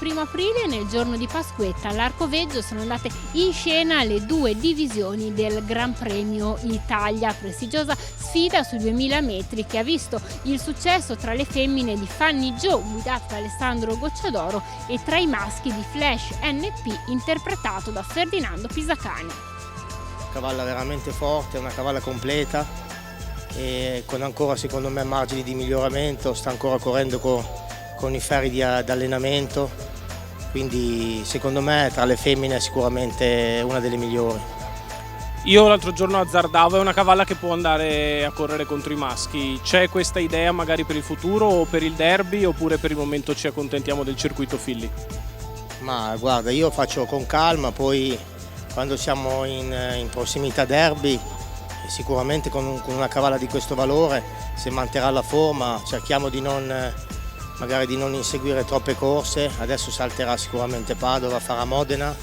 1° aprile, nel giorno di Pasquetta, all'Arcoveggio sono andate in scena le 2 divisioni del Gran Premio Italia, prestigiosa sfida sui 2000 metri che ha visto il successo tra le femmine di Fanny Jo, guidata da Alessandro Gocciadoro, e tra i maschi di Flash NP, interpretato da Ferdinando Pisacani. Cavalla veramente forte, una cavalla completa e con ancora secondo me margini di miglioramento, sta ancora correndo con i ferri di allenamento, quindi secondo me tra le femmine è sicuramente una delle migliori. Io l'altro giorno azzardavo, è una cavalla che può andare a correre contro i maschi. C'è questa idea magari per il futuro o per il derby, oppure per il momento ci accontentiamo del circuito Filly? Ma guarda, io faccio con calma, poi quando siamo in prossimità derby, sicuramente con una cavalla di questo valore, se manterrà la forma, cerchiamo magari di non inseguire troppe corse. Adesso salterà sicuramente Padova, farà Modena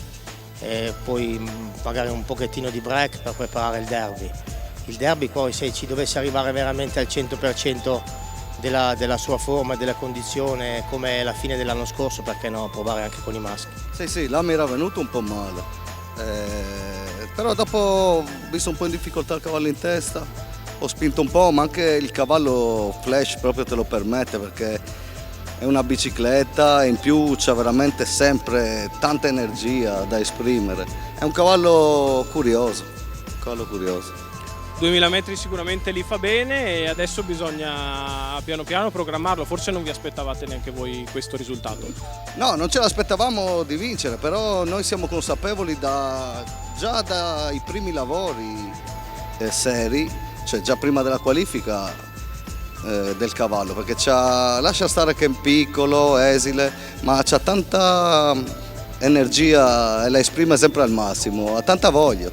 e poi magari un pochettino di break per preparare il derby. Il derby poi, se ci dovesse arrivare veramente al 100% della sua forma e della condizione come la fine dell'anno scorso, perché no, provare anche con i maschi. Sì, là mi era venuto un po' male. Però dopo ho visto un po' in difficoltà il cavallo in testa, ho spinto un po', ma anche il cavallo Flash proprio te lo permette, perché è una bicicletta e in più c'ha veramente sempre tanta energia da esprimere. È un cavallo curioso, 2000 metri sicuramente li fa bene e adesso bisogna piano piano programmarlo. Forse non vi aspettavate neanche voi questo risultato? No, non ce l'aspettavamo di vincere, però noi siamo consapevoli già dai primi lavori seri, cioè già prima della qualifica del cavallo, perché lascia stare che è piccolo, esile, ma c'ha tanta energia e la esprime sempre al massimo, ha tanta voglia.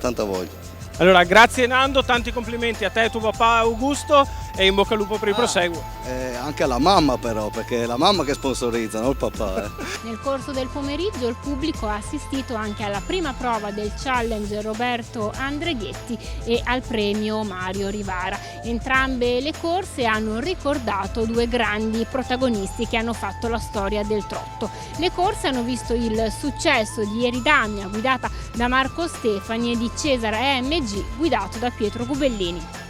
Allora, grazie Nando, tanti complimenti a te e tuo papà Augusto e in bocca al lupo per il proseguo. Anche alla mamma però, perché è la mamma che sponsorizza, non il papà. Nel corso del pomeriggio il pubblico ha assistito anche alla prima prova del Challenge Roberto Andreghetti e al premio Mario Rivara. Entrambe le corse hanno ricordato 2 grandi protagonisti che hanno fatto la storia del trotto. Le corse hanno visto il successo di Eridamia, guidata da Marco Stefani, e di Cesare EMG, guidato da Pietro Gubellini.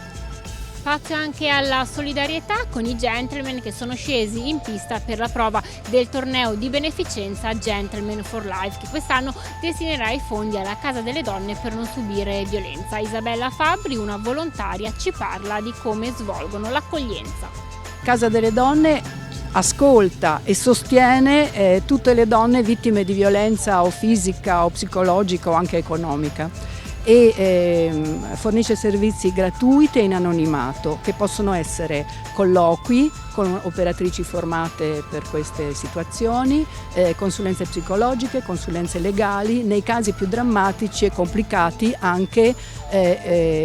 Spazio anche alla solidarietà con i gentleman che sono scesi in pista per la prova del torneo di beneficenza Gentleman for Life, che quest'anno destinerà i fondi alla Casa delle Donne per non subire violenza. Isabella Fabbri, una volontaria, ci parla di come svolgono l'accoglienza. Casa delle Donne ascolta e sostiene tutte le donne vittime di violenza o fisica o psicologica o anche economica, e fornisce servizi gratuiti e in anonimato, che possono essere colloqui con operatrici formate per queste situazioni, consulenze psicologiche, consulenze legali. Nei casi più drammatici e complicati anche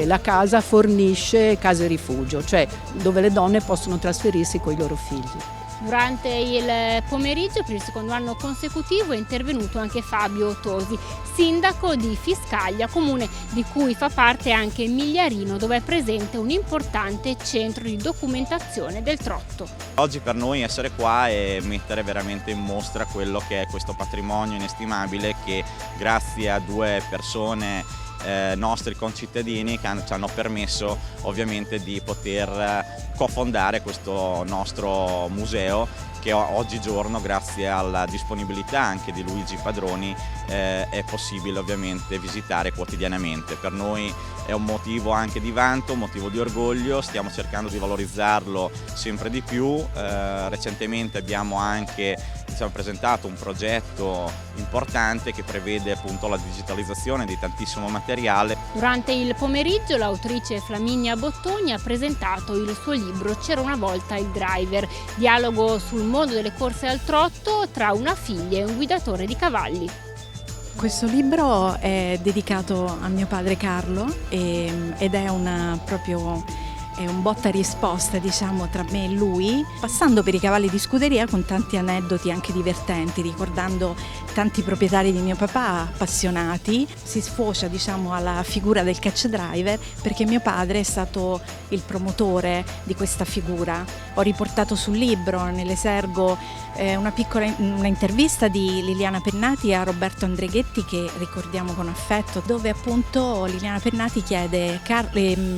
la casa fornisce case rifugio, cioè dove le donne possono trasferirsi con i loro figli. Durante il pomeriggio, per il 2° anno consecutivo, è intervenuto anche Fabio Tosi, sindaco di Fiscaglia, comune di cui fa parte anche Migliarino, dove è presente un importante centro di documentazione del trotto. Oggi per noi essere qua e mettere veramente in mostra quello che è questo patrimonio inestimabile che grazie a 2 persone nostri concittadini che ci hanno permesso ovviamente di poter cofondare questo nostro museo, che oggigiorno, grazie alla disponibilità anche di Luigi Padroni, è possibile ovviamente visitare quotidianamente. Per noi è un motivo anche di vanto, un motivo di orgoglio, stiamo cercando di valorizzarlo sempre di più. Recentemente abbiamo anche presentato un progetto importante che prevede appunto la digitalizzazione di tantissimo materiale. Durante il pomeriggio l'autrice Flaminia Bottoni ha presentato il suo libro C'era una volta il driver, dialogo sul mondo delle corse al trotto tra una figlia e un guidatore di cavalli. Questo libro è dedicato a mio padre Carlo ed è è un botta risposta, diciamo, tra me e lui, passando per i cavalli di scuderia con tanti aneddoti anche divertenti, ricordando tanti proprietari di mio papà appassionati. Si sfocia, diciamo, alla figura del catch driver perché mio padre è stato il promotore di questa figura. Ho riportato sul libro, nell'esergo, una intervista di Liliana Pennati a Roberto Andreghetti, che ricordiamo con affetto, dove appunto Liliana Pennati chiede: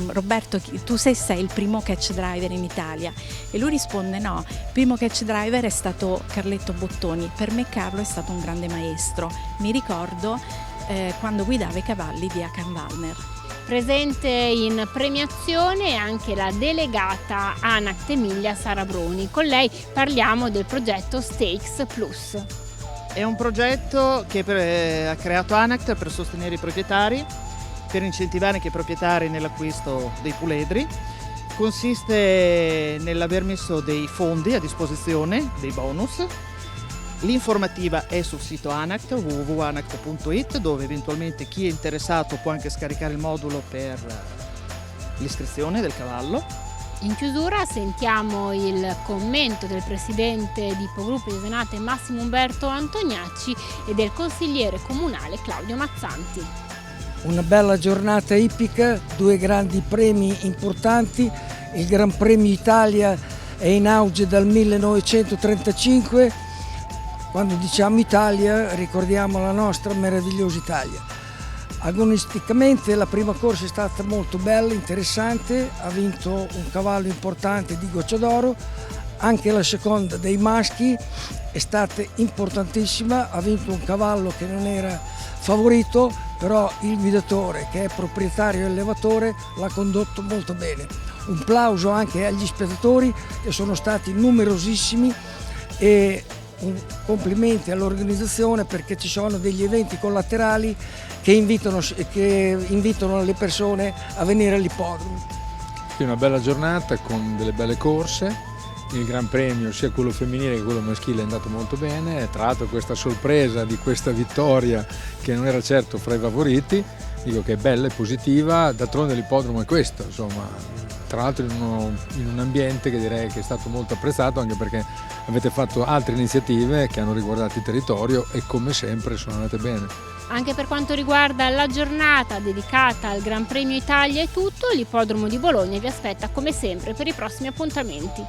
Roberto, tu sei il primo catch driver in Italia? E lui risponde: no, il primo catch driver è stato Carletto Bottoni, per me Carlo è stato un grande maestro, mi ricordo quando guidava i cavalli di Hakan Wallner. Presente in premiazione anche la delegata ANACT Emilia Sara Bruni. Con lei parliamo del progetto Stakes Plus. È un progetto che ha creato ANACT per sostenere i proprietari, per incentivare anche i proprietari nell'acquisto dei puledri. Consiste nell'aver messo dei fondi a disposizione, dei bonus. L'informativa è sul sito ANACT, www.anact.it, dove eventualmente chi è interessato può anche scaricare il modulo per l'iscrizione del cavallo. In chiusura sentiamo il commento del presidente di Ippogruppo Isenate Massimo Umberto Antoniacci e del consigliere comunale Claudio Mazzanti. Una bella giornata ippica, 2 grandi premi importanti. Il Gran Premio Italia è in auge dal 1935. Quando diciamo Italia ricordiamo la nostra meravigliosa Italia. Agonisticamente la prima corsa è stata molto bella, interessante, ha vinto un cavallo importante di Goccia d'Oro, anche la seconda dei maschi è stata importantissima, ha vinto un cavallo che non era favorito, però il guidatore, che è proprietario e allevatore, l'ha condotto molto bene. Un plauso anche agli spettatori, che sono stati numerosissimi, e complimenti all'organizzazione, perché ci sono degli eventi collaterali che invitano le persone a venire all'ippodromo. È una bella giornata con delle belle corse. Il Gran Premio, sia quello femminile che quello maschile, è andato molto bene. Tra l'altro questa sorpresa di questa vittoria, che non era certo fra i favoriti, dico che è bella e positiva. D'altronde l'ippodromo è questo, insomma. Tra l'altro in un ambiente che direi che è stato molto apprezzato, anche perché avete fatto altre iniziative che hanno riguardato il territorio e come sempre sono andate bene. Anche per quanto riguarda la giornata dedicata al Gran Premio Italia è tutto. L'ippodromo di Bologna vi aspetta come sempre per i prossimi appuntamenti.